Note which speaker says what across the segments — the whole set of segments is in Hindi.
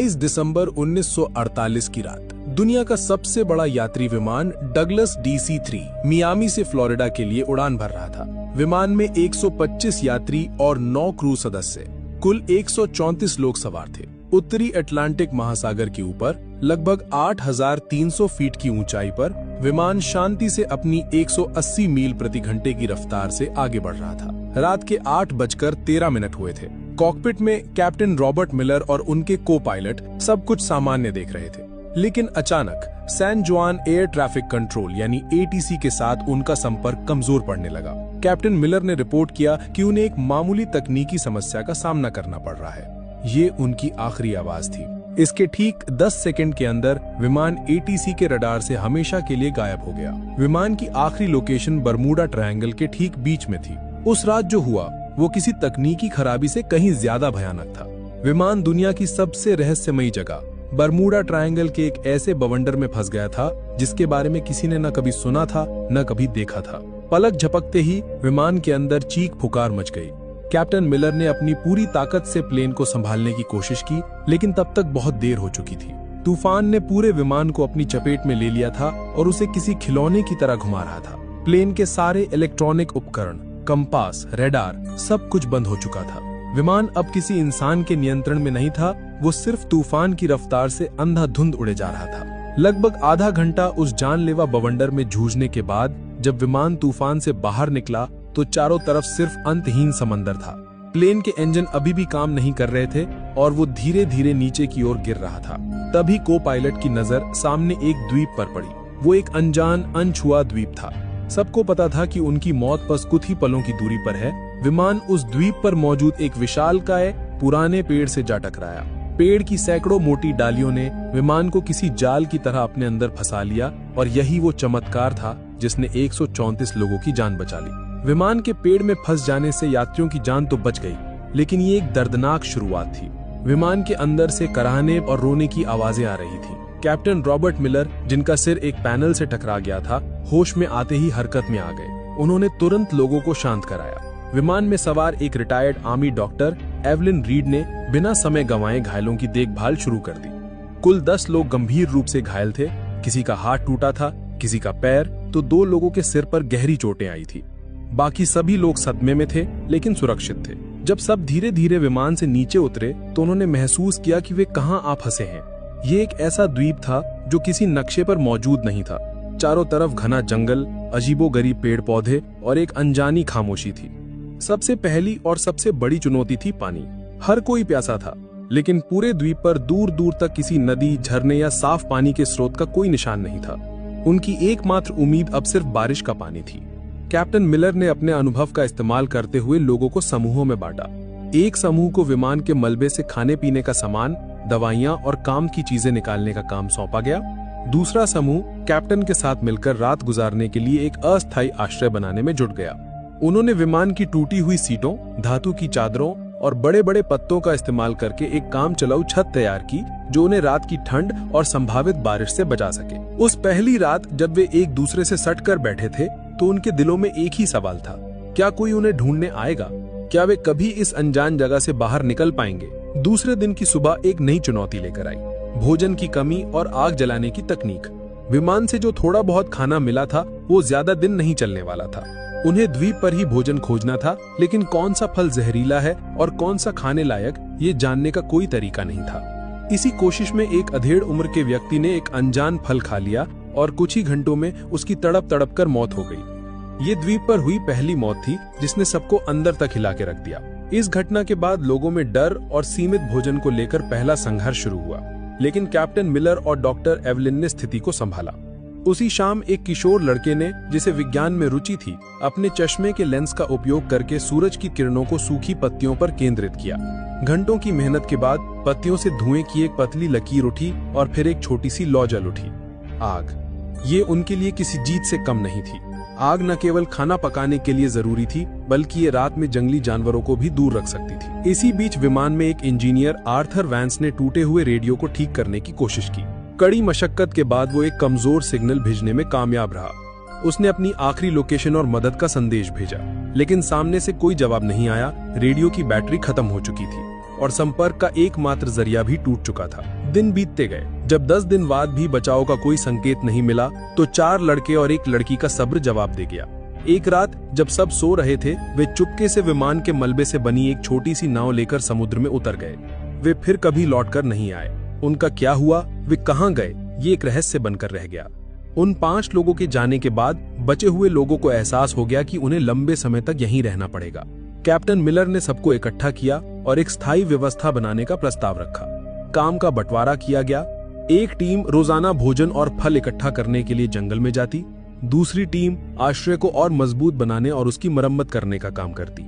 Speaker 1: 23 दिसंबर 1948 की रात दुनिया का सबसे बड़ा यात्री विमान डगलस DC-3 मियामी से फ्लोरिडा के लिए उड़ान भर रहा था। विमान में 125 यात्री और 9 क्रू सदस्य, कुल 134 लोग सवार थे। उत्तरी अटलांटिक महासागर के ऊपर लगभग 8,300 फीट की ऊंचाई पर विमान शांति से अपनी 180 मील प्रति घंटे की रफ्तार से आगे बढ़ रहा था। रात के 8:13 हुए थे। कॉकपिट में कैप्टन रॉबर्ट मिलर और उनके को पायलट सब कुछ सामान्य देख रहे थे, लेकिन अचानक सैन जुआन एयर ट्रैफिक कंट्रोल यानी ATC के साथ उनका संपर्क कमजोर पड़ने लगा। कैप्टन मिलर ने रिपोर्ट किया कि उन्हें एक मामूली तकनीकी समस्या का सामना करना पड़ रहा है। ये उनकी आखिरी आवाज थी। इसके ठीक 10 सेकंड के अंदर विमान ATC के रडार से हमेशा के लिए गायब हो गया। विमान की आखिरी लोकेशन बरमूडा ट्रायंगल के ठीक बीच में थी। उस रात जो हुआ वो किसी तकनीकी खराबी से कहीं ज्यादा भयानक था। विमान दुनिया की सबसे रहस्यमयी जगह बरमूडा ट्रायंगल के एक ऐसे बवंडर में फंस गया था जिसके बारे में किसी ने न कभी सुना था न कभी देखा था। पलक झपकते ही विमान के अंदर चीख पुकार मच गई। कैप्टन मिलर ने अपनी पूरी ताकत से प्लेन को संभालने की कोशिश की, लेकिन तब तक बहुत देर हो चुकी थी। तूफान ने पूरे विमान को अपनी चपेट में ले लिया था और उसे किसी खिलौने की तरह घुमा रहा था। प्लेन के सारे इलेक्ट्रॉनिक उपकरण, कंपास, रेडार सब कुछ बंद हो चुका था। विमान अब किसी इंसान के नियंत्रण में नहीं था, वो सिर्फ तूफान की रफ्तार से अंधाधुंध उड़े जा रहा था। लगभग आधा घंटा उस जानलेवा बवंडर में जूझने के बाद जब विमान तूफान से बाहर निकला तो चारों तरफ सिर्फ अंतहीन समंदर था। प्लेन के इंजन अभी भी काम नहीं कर रहे थे और वो धीरे धीरे नीचे की ओर गिर रहा था। तभी को पायलट की नजर सामने एक द्वीप पर पड़ी। वो एक अनजान अनछुआ द्वीप था। सबको पता था कि उनकी मौत बस कुछ ही पलों की दूरी पर है। विमान उस द्वीप पर मौजूद एक विशालकाय पुराने पेड़ से जा टकराया। पेड़ की सैकड़ों मोटी डालियों ने विमान को किसी जाल की तरह अपने अंदर फंसा लिया और यही वो चमत्कार था जिसने 134 लोगों की जान बचा ली। विमान के पेड़ में फंस जाने से यात्रियों की जान तो बच गई, लेकिन ये एक दर्दनाक शुरुआत थी। विमान के अंदर से कराहने और रोने की आवाजें आ रही थी। कैप्टन रॉबर्ट मिलर, जिनका सिर एक पैनल से टकरा गया था, होश में आते ही हरकत में आ गए। उन्होंने तुरंत लोगों को शांत कराया। विमान में सवार एक retired army doctor Evelyn read ने बिना समय गंवाए घायलों की देखभाल शुरू कर दी। कुल 10 लोग गंभीर रूप से घायल थे। किसी का हाथ टूटा था, किसी का पैर, तो 2 लोगों के सिर पर गहरी चोटें आई थी। बाकी सभी लोग सदमे में थे लेकिन सुरक्षित थे। जब सब धीरे धीरे विमान से नीचे उतरे तो उन्होंने महसूस किया कि वे कहां आ फंसे हैं। ये एक ऐसा द्वीप था जो किसी नक्शे पर मौजूद नहीं था। चारों तरफ घना जंगल, अजीबोगरीब पेड़ पौधे और एक अनजानी खामोशी थी। सबसे पहली और सबसे बड़ी चुनौती थी पानी। हर कोई प्यासा था, लेकिन पूरे द्वीप पर दूर दूर तक किसी नदी, झरने या साफ पानी के स्रोत का कोई निशान नहीं था। उनकी एकमात्र उम्मीद अब सिर्फ बारिश का पानी थी। कैप्टन मिलर ने अपने अनुभव का इस्तेमाल करते हुए लोगों को समूहों में बांटा। एक समूह को विमान के मलबे से खाने पीने का सामान, दवाइयां और काम की चीजें निकालने का काम सौंपा गया। दूसरा समूह कैप्टन के साथ मिलकर रात गुजारने के लिए एक अस्थायी आश्रय बनाने में जुट गया। उन्होंने विमान की टूटी हुई सीटों, धातु की चादरों और बड़े बड़े पत्तों का इस्तेमाल करके एक काम चलाऊ छत तैयार की जो उन्हें रात की ठंड और संभावित बारिश से बचा सके। उस पहली रात जब वे एक दूसरे से सटकर बैठे थे तो उनके दिलों में एक ही सवाल था, क्या कोई उन्हें ढूंढने आएगा? क्या वे कभी इस अनजान जगह से बाहर निकल पाएंगे? दूसरे दिन की सुबह एक नई चुनौती लेकर आई, भोजन की कमी और आग जलाने की तकनीक। विमान से जो थोड़ा बहुत खाना मिला था वो ज्यादा दिन नहीं चलने वाला था। उन्हें द्वीप पर ही भोजन खोजना था, लेकिन कौन सा फल जहरीला है और कौन सा खाने लायक, ये जानने का कोई तरीका नहीं था। इसी कोशिश में एक अधेड़ उम्र के व्यक्ति ने एक अनजान फल खा लिया और कुछ ही घंटों में उसकी तड़प तड़प कर मौत हो गई। ये द्वीप पर हुई पहली मौत थी जिसने सबको अंदर तक हिला के रख दिया। इस घटना के बाद लोगों में डर और सीमित भोजन को लेकर पहला संघर्ष शुरू हुआ, लेकिन कैप्टन मिलर और डॉक्टर एवलिन ने स्थिति को संभाला। उसी शाम एक किशोर लड़के ने, जिसे विज्ञान में रुचि थी, अपने चश्मे के लेंस का उपयोग करके सूरज की किरणों को सूखी पत्तियों पर केंद्रित किया। घंटों की मेहनत के बाद पत्तियों से धुएं की एक पतली लकीर उठी और फिर एक छोटी सी लौ जल उठी, आग। ये उनके लिए किसी जीत से कम नहीं थी। आग न केवल खाना पकाने के लिए जरूरी थी, बल्कि ये रात में जंगली जानवरों को भी दूर रख सकती थी। इसी बीच विमान में एक इंजीनियर आर्थर वैंस ने टूटे हुए रेडियो को ठीक करने की कोशिश की। कड़ी मशक्कत के बाद वो एक कमजोर सिग्नल भेजने में कामयाब रहा। उसने अपनी आखिरी लोकेशन और मदद का संदेश भेजा, लेकिन सामने से कोई जवाब नहीं आया। रेडियो की बैटरी खत्म हो चुकी थी और संपर्क का एकमात्र जरिया भी टूट चुका था। दिन बीतते गए। जब 10 दिन बाद भी बचाव का कोई संकेत नहीं मिला तो 4 लड़के और एक लड़की का सब्र जवाब दे गया। एक रात जब सब सो रहे थे, वे चुपके से विमान के मलबे से बनी एक छोटी सी नाव लेकर समुद्र में उतर गए। वे फिर कभी लौटकर नहीं आए। उनका क्या हुआ, वे कहां गए, ये एक रहस्य बनकर रह गया। उन 5 लोगों के जाने के बाद बचे हुए लोगों को एहसास हो गया कि उन्हें लंबे समय तक यहीं रहना पड़ेगा। कैप्टन मिलर ने सबको इकट्ठा किया और एक स्थायी व्यवस्था बनाने का प्रस्ताव रखा। काम का बंटवारा किया गया। एक टीम रोजाना भोजन और फल इकट्ठा करने के लिए जंगल में जाती, दूसरी टीम आश्रय को और मजबूत बनाने और उसकी मरम्मत करने का काम करती।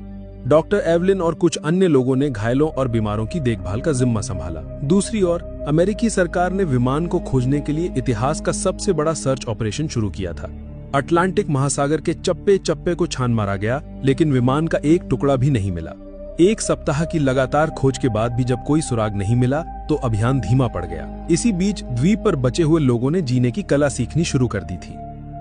Speaker 1: डॉक्टर एवलिन और कुछ अन्य लोगों ने घायलों और बीमारों की देखभाल का जिम्मा संभाला। दूसरी ओर अमेरिकी सरकार ने विमान को खोजने के लिए इतिहास का सबसे बड़ा सर्च ऑपरेशन शुरू किया था। अटलांटिक महासागर के चप्पे चप्पे को छान मारा गया, लेकिन विमान का एक टुकड़ा भी नहीं मिला। 1 सप्ताह की लगातार खोज के बाद भी जब कोई सुराग नहीं मिला तो अभियान धीमा पड़ गया। इसी बीच द्वीप पर बचे हुए लोगों ने जीने की कला सीखनी शुरू कर दी थी।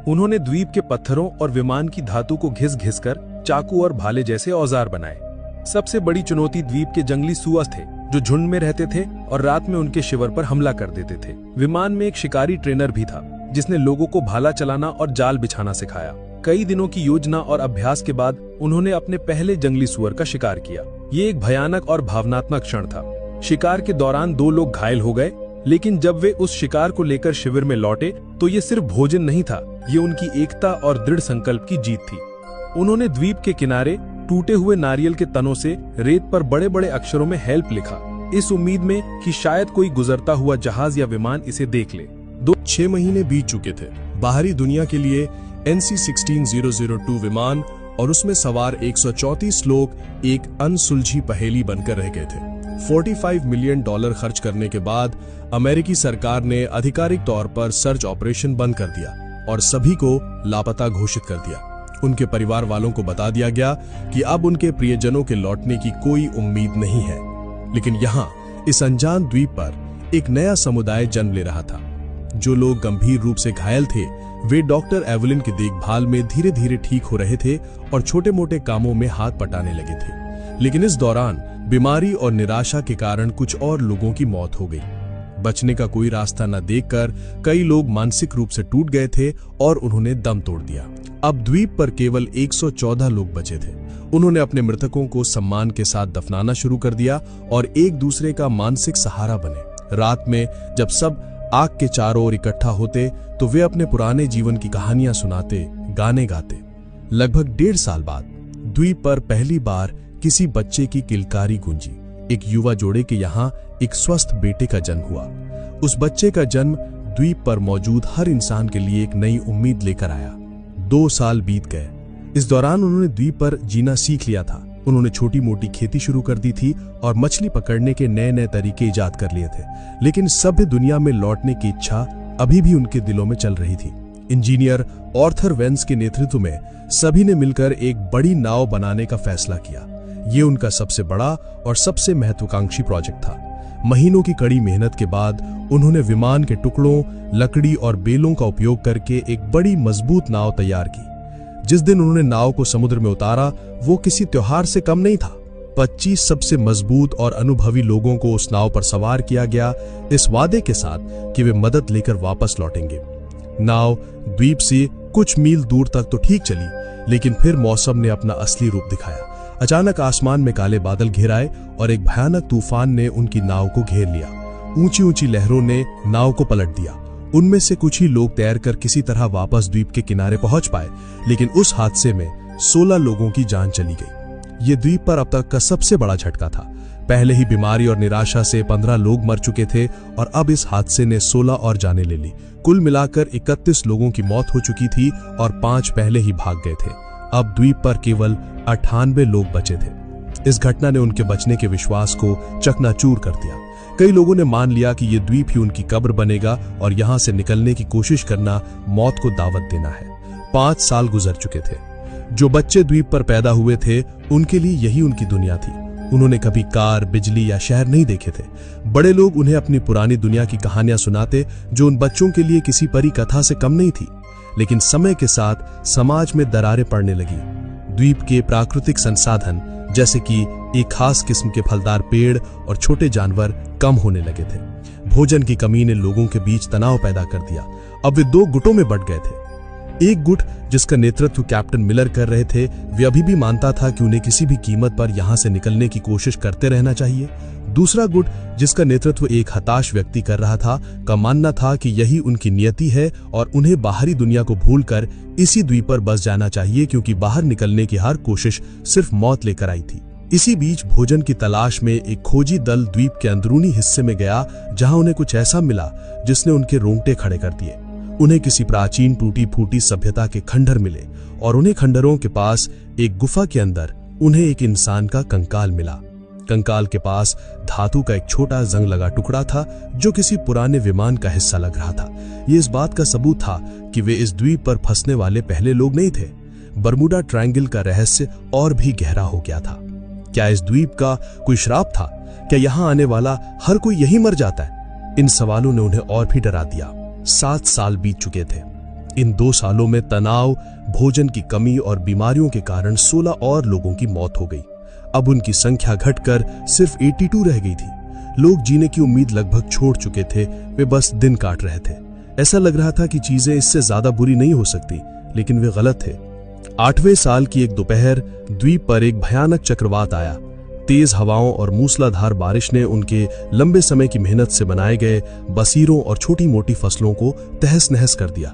Speaker 1: उन्होंने द्वीप के पत्थरों और विमान की धातु को घिस घिस कर चाकू और भाले जैसे औजार बनाए। सबसे बड़ी चुनौती द्वीप के जंगली सुअर थे, जो झुंड में रहते थे और रात में उनके शिविर पर हमला कर देते थे। विमान में एक शिकारी ट्रेनर भी था, जिसने लोगों को भाला चलाना और जाल बिछाना सिखाया। कई दिनों की योजना और अभ्यास के बाद उन्होंने अपने पहले जंगली सुअर का शिकार किया। ये एक भयानक और भावनात्मक क्षण था। शिकार के दौरान 2 लोग घायल हो गए, लेकिन जब वे उस शिकार को लेकर शिविर में लौटे तो ये सिर्फ भोजन नहीं था, ये उनकी एकता और दृढ़ संकल्प की जीत थी। उन्होंने द्वीप के किनारे टूटे हुए नारियल के तनों से रेत पर बड़े बड़े अक्षरों में हेल्प लिखा, इस उम्मीद में कि शायद कोई गुजरता हुआ जहाज या विमान इसे देख ले।
Speaker 2: 6 महीने बीत चुके थे। बाहरी दुनिया के लिए NC-16002 विमान और उसमें सवार 134 लोग एक अनसुलझी पहेली बनकर रह गए थे। $45 मिलियन खर्च करने के बाद अमेरिकी सरकार ने आधिकारिक तौर पर सर्च ऑपरेशन बंद कर दिया और सभी को लापता घोषित कर दिया। उनके परिवार वालों को बता दिया गया कि अब उनके प्रियजनों के लौटने की कोई उम्मीद नहीं है। लेकिन यहाँ इस अनजान द्वीप पर एक नया समुदाय जन्म ले रहा था। जो लोग गंभीर रूप से घायल थे, वे डॉक्टर एवलिन की देखभाल में धीरे धीरे ठीक हो रहे थे और छोटे मोटे कामों में हाथ बटाने लगे थे। लेकिन इस दौरान बीमारी और निराशा के कारण कुछ और लोगों की मौत हो गई। बचने का कोई रास्ता न देखकर कई लोग मानसिक रूप से टूट गए थे और उन्होंने दम तोड़ दिया। अब द्वीप पर केवल 114 लोग बचे थे। उन्होंने अपने मृतकों को सम्मान के साथ दफनाना शुरू कर दिया और एक दूसरे का मानसिक सहारा बने। रात में जब सब आग के चारों ओर इकट्ठा होते तो वे अपने पुराने जीवन की कहानियां सुनाते, गाने गाते। लगभग 1.5 साल बाद द्वीप पर पहली बार किसी बच्चे की किलकारी गूंजी। एक युवा जोड़े के यहाँ एक स्वस्थ बेटे का जन्म हुआ। उस बच्चे का जन्म द्वीप पर मौजूद हर इंसान के लिए एक नई उम्मीद लेकर आया। 2 साल बीत गए। इस दौरान उन्होंने द्वीप पर जीना सीख लिया था। उन्होंने छोटी मोटी खेती शुरू कर दी थी और मछली पकड़ने के नए नए तरीके इजाद कर लिए थे। लेकिन सभ्य दुनिया में लौटने की इच्छा अभी भी उनके दिलों में चल रही थी। इंजीनियर आर्थर वेंस के नेतृत्व में सभी ने मिलकर एक बड़ी नाव बनाने का फैसला किया। ये उनका सबसे बड़ा और सबसे महत्वाकांक्षी प्रोजेक्ट था। महीनों की कड़ी मेहनत के बाद उन्होंने विमान के टुकड़ों, लकड़ी और बेलों का उपयोग करके एक बड़ी मजबूत नाव तैयार की। जिस दिन उन्होंने नाव को समुद्र में उतारा, वो किसी त्योहार से कम नहीं था। 25 सबसे मजबूत और अनुभवी लोगों को उस नाव पर सवार किया गया, इस वादे के साथ कि वे मदद लेकर वापस लौटेंगे। नाव द्वीप से कुछ मील दूर तक तो ठीक चली, लेकिन फिर मौसम ने अपना असली रूप दिखाया। अचानक आसमान में काले बादल घिर आए और एक भयानक तूफान ने उनकी नाव को घेर लिया। ऊंची ऊंची लहरों ने नाव को पलट दिया। उनमें से कुछ ही लोग तैरकर किसी तरह वापस द्वीप के किनारे पहुंच पाए, लेकिन उस हादसे में 16 लोगों की जान चली गई। ये द्वीप पर अब तक का सबसे बड़ा झटका था। पहले ही बीमारी और निराशा से 15 लोग मर चुके थे और अब इस हादसे ने 16 और जानें ले ली। कुल मिलाकर 31 लोगों की मौत हो चुकी थी और 5 पहले ही भाग गए थे। अब द्वीप पर केवल 98 लोग बचे थे। इस घटना ने उनके बचने के विश्वास को चकनाचूर कर दिया। कई लोगों ने मान लिया कि ये द्वीप ही उनकी कब्र बनेगा और यहाँ से निकलने की कोशिश करना मौत को दावत देना है। 5 साल गुजर चुके थे। जो बच्चे द्वीप पर पैदा हुए थे, उनके लिए यही उनकी दुनिया थी। उन्होंने कभी कार, बिजली या शहर नहीं देखे थे। बड़े लोग उन्हें अपनी पुरानी दुनिया की कहानियां सुनाते, जो उन बच्चों के लिए किसी परी कथा से कम नहीं थी। लेकिन समय के साथ समाज में दरारें पड़ने लगी। द्वीप के प्राकृतिक संसाधन जैसे कि एक खास किस्म के फलदार पेड़ और छोटे जानवर कम होने लगे थे। भोजन की कमी ने लोगों के बीच तनाव पैदा कर दिया। अब वे दो गुटों में बंट गए थे। एक गुट जिसका नेतृत्व कैप्टन मिलर कर रहे थे, वे अभी भी मानता था कि उन्हें किसी भी कीमत पर यहां से निकलने की कोशिश करते रहना चाहिए। दूसरा गुट जिसका नेतृत्व एक हताश व्यक्ति कर रहा था, का मानना था कि यही उनकी नियति है और उन्हें बाहरी दुनिया को भूलकर इसी द्वीप पर बस जाना चाहिए, क्योंकि बाहर निकलने की हर कोशिश सिर्फ मौत लेकर आई थी। इसी बीच भोजन की तलाश में एक खोजी दल द्वीप के अंदरूनी हिस्से में गया, जहां उन्हें कुछ ऐसा मिला जिसने उनके रोंगटे खड़े कर दिए। उन्हें किसी प्राचीन टूटी फूटी सभ्यता के खंडर मिले और उन्हें खंडरों के पास एक गुफा के अंदर उन्हें एक इंसान का कंकाल मिला। कंकाल के पास धातु का एक छोटा जंग लगा टुकड़ा था, जो किसी पुराने विमान का हिस्सा लग रहा था। ये इस बात का सबूत था कि वे इस द्वीप पर फंसने वाले पहले लोग नहीं थे। बर्मुडा ट्रायंगल का रहस्य और भी गहरा हो गया था। क्या इस द्वीप का कोई श्राप था? क्या यहाँ आने वाला हर कोई यही मर जाता है? इन सवालों ने उन्हें और भी डरा दिया। 7 साल बीत चुके थे। इन 2 सालों में तनाव, भोजन की कमी और बीमारियों के कारण 16 और लोगों की मौत हो गई। अब उनकी संख्या घटकर सिर्फ 82 रह गई थी। लोग जीने की उम्मीद लगभग छोड़ चुके थे, वे बस दिन काट रहे थे। ऐसा लग रहा था कि चीजें इससे ज्यादा बुरी नहीं हो सकती, लेकिन वे गलत थे। 8वें साल की एक दोपहर द्वीप पर एक भयानक चक्रवात आया। तेज हवाओं और मूसलाधार बारिश ने उनके लंबे समय की मेहनत से बनाए गए बसीरों और छोटी मोटी फसलों को तहस नहस कर दिया।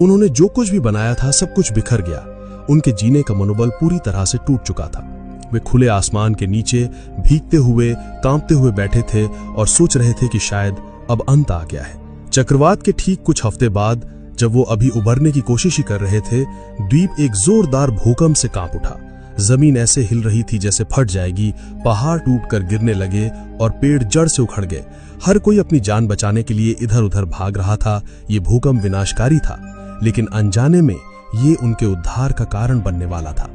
Speaker 2: उन्होंने जो कुछ भी बनाया था सब कुछ बिखर गया। उनके जीने का मनोबल पूरी तरह से टूट चुका था। वे खुले आसमान के नीचे भीगते हुए, कांपते हुए बैठे थे और सोच रहे थे कि शायद अब अंत आ गया है। चक्रवात के ठीक कुछ हफ्ते बाद, जब वो अभी उबरने की कोशिश ही कर रहे थे, द्वीप एक जोरदार भूकंप से कांप उठा। जमीन ऐसे हिल रही थी जैसे फट जाएगी, पहाड़ टूटकर गिरने लगे और पेड़ जड़ से उखड़ गए। हर कोई अपनी जान बचाने के लिए इधर उधर भाग रहा था। ये भूकंप विनाशकारी था, लेकिन अनजाने में ये उनके उद्धार का कारण बनने वाला था।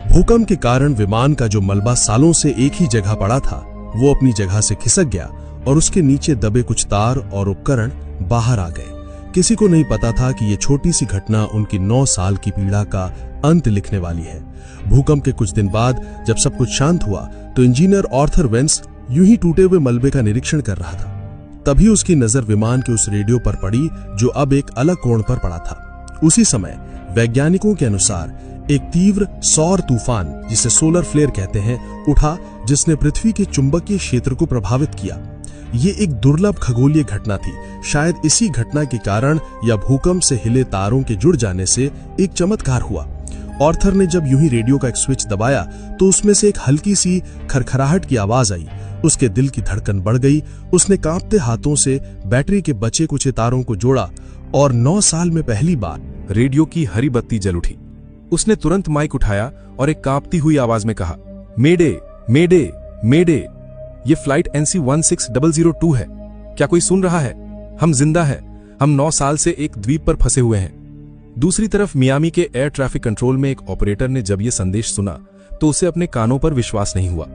Speaker 2: भूकंप के कारण विमान का जो मलबा सालों से एक ही जगह पड़ा था, वो अपनी जगह से खिसक गया और उसके नीचे दबे कुछ तार और उपकरण बाहर आ गए। किसी को नहीं पता था कि ये छोटी सी घटना उनकी 9 साल की पीड़ा का अंत लिखने वाली है। भूकंप के कुछ दिन बाद जब सब कुछ शांत हुआ, तो इंजीनियर आर्थर वेंस यूं ही टूटे हुए मलबे का निरीक्षण कर रहा था। तभी उसकी नजर विमान के उस रेडियो पर पड़ी, जो अब एक अलग कोण पर पड़ा था। उसी समय वैज्ञानिकों के अनुसार एक तीव्र सौर तूफान, जिसे सोलर फ्लेयर कहते हैं, उठा, जिसने पृथ्वी के चुंबकीय क्षेत्र को प्रभावित किया। ये एक दुर्लभ खगोलीय घटना थी। शायद इसी घटना के कारण या भूकंप से हिले तारों के जुड़ जाने से एक चमत्कार हुआ। आर्थर ने जब यूं ही रेडियो का एक स्विच दबाया, तो उसमें से एक हल्की सी खरखराहट की आवाज आई। उसके दिल की धड़कन बढ़ गई। उसने कांपते हाथों से बैटरी के बचे कुचे तारों को जोड़ा और 9 साल में पहली बार
Speaker 1: रेडियो की हरी बत्ती जल उठी। उसने तुरंत माइक उठाया और एक कांपती हुई आवाज में कहा, मेडे मेडे मेडे, ये फ्लाइट NC-16002 है। क्या कोई सुन रहा है? हम जिंदा हैं। हम 9 साल से एक द्वीप पर फंसे हुए हैं। दूसरी तरफ मियामी के एयर ट्रैफिक कंट्रोल में एक ऑपरेटर ने जब ये संदेश सुना, तो उसे अपने कानों पर विश्वास नहीं हुआ।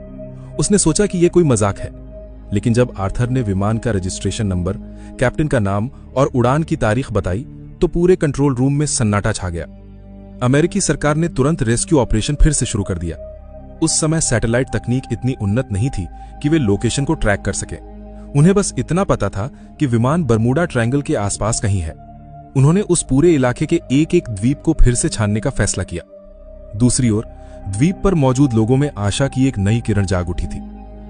Speaker 1: उसने सोचा कि यह कोई मजाक है, लेकिन जब आर्थर ने विमान का रजिस्ट्रेशन नंबर, कैप्टन का नाम और उड़ान की तारीख बताई, तो पूरे कंट्रोल रूम में सन्नाटा छा गया। अमेरिकी सरकार ने तुरंत रेस्क्यू ऑपरेशन फिर से शुरू कर दिया। उस समय सैटेलाइट तकनीक इतनी उन्नत नहीं थी कि वे लोकेशन को ट्रैक कर सके। उन्हें बस इतना पता था कि विमान बर्मुडा ट्रायंगल के आसपास कहीं है। उन्होंने उस पूरे इलाके के एक एक द्वीप को फिर से छानने का फैसला किया। दूसरी ओर द्वीप पर मौजूद लोगों में आशा की एक नई किरण जाग उठी थी।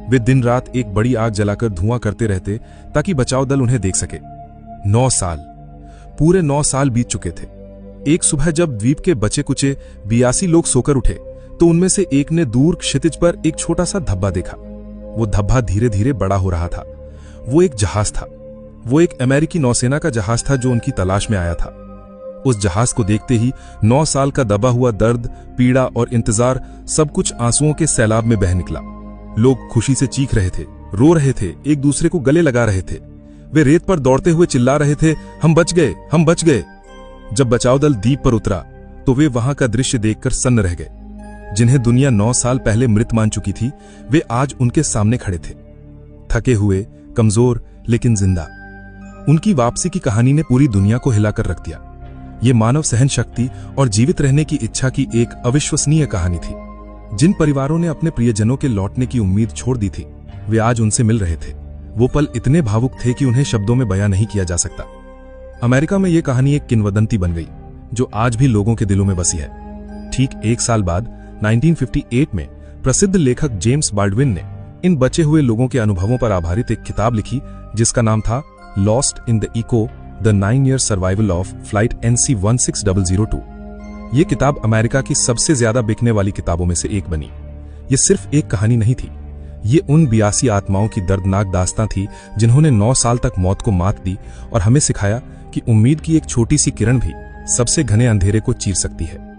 Speaker 1: वे दिन रात एक बड़ी आग जलाकर धुआं करते रहते ताकि बचाव दल उन्हें देख सके। 9 साल, पूरे 9 साल बीत चुके थे। एक सुबह जब द्वीप के बचे कुचे 82 लोग सोकर उठे, तो उनमें से एक ने दूर क्षितिज पर एक छोटा सा धब्बा देखा। वो धब्बा धीरे धीरे बड़ा हो रहा था। वो एक जहाज था। वो एक अमेरिकी नौसेना का जहाज था जो उनकी तलाश में आया था। उस जहाज को देखते ही 9 साल का दबा हुआ दर्द, पीड़ा और इंतजार सब कुछ आंसुओं के सैलाब में बह निकला। लोग खुशी से चीख रहे थे, रो रहे थे, एक दूसरे को गले लगा रहे थे। वे रेत पर दौड़ते हुए चिल्ला रहे थे, हम बच गए, हम बच गए। जब बचाव दल द्वीप पर उतरा, तो वे वहां का दृश्य देखकर सन्न रह गए। जिन्हें दुनिया 9 साल पहले मृत मान चुकी थी, वे आज उनके सामने खड़े थे, थके हुए, कमजोर, लेकिन जिंदा। उनकी वापसी की कहानी ने पूरी दुनिया को हिलाकर रख दिया। ये मानव सहन शक्ति और जीवित रहने की इच्छा की एक अविश्वसनीय कहानी थी।
Speaker 3: जिन परिवारों ने अपने प्रियजनों के लौटने की उम्मीद छोड़ दी थी, वे आज उनसे मिल रहे थे। वो पल इतने भावुक थे कि उन्हें शब्दों में बयां नहीं किया जा सकता। अमेरिका में यह कहानी एक किंवदंती बन गई, जो आज भी लोगों के दिलों में बसी है। ठीक 1 साल बाद 1958 में प्रसिद्ध लेखक जेम्स बाल्डविन ने इन बचे हुए लोगों के अनुभवों पर आधारित एक किताब लिखी, जिसका नाम था lost in the echo, the 9-year survival of flight NC-16002। ये किताब अमेरिका की सबसे ज्यादा बिकने वाली किताबों में से एक बनी। ये सिर्फ एक कहानी नहीं थी, ये उन 82 आत्माओं की दर्दनाक दास्तां थी जिन्होंने 9 साल तक मौत को मात दी और हमें सिखाया कि उम्मीद की एक छोटी सी किरण भी सबसे घने अंधेरे को चीर सकती है।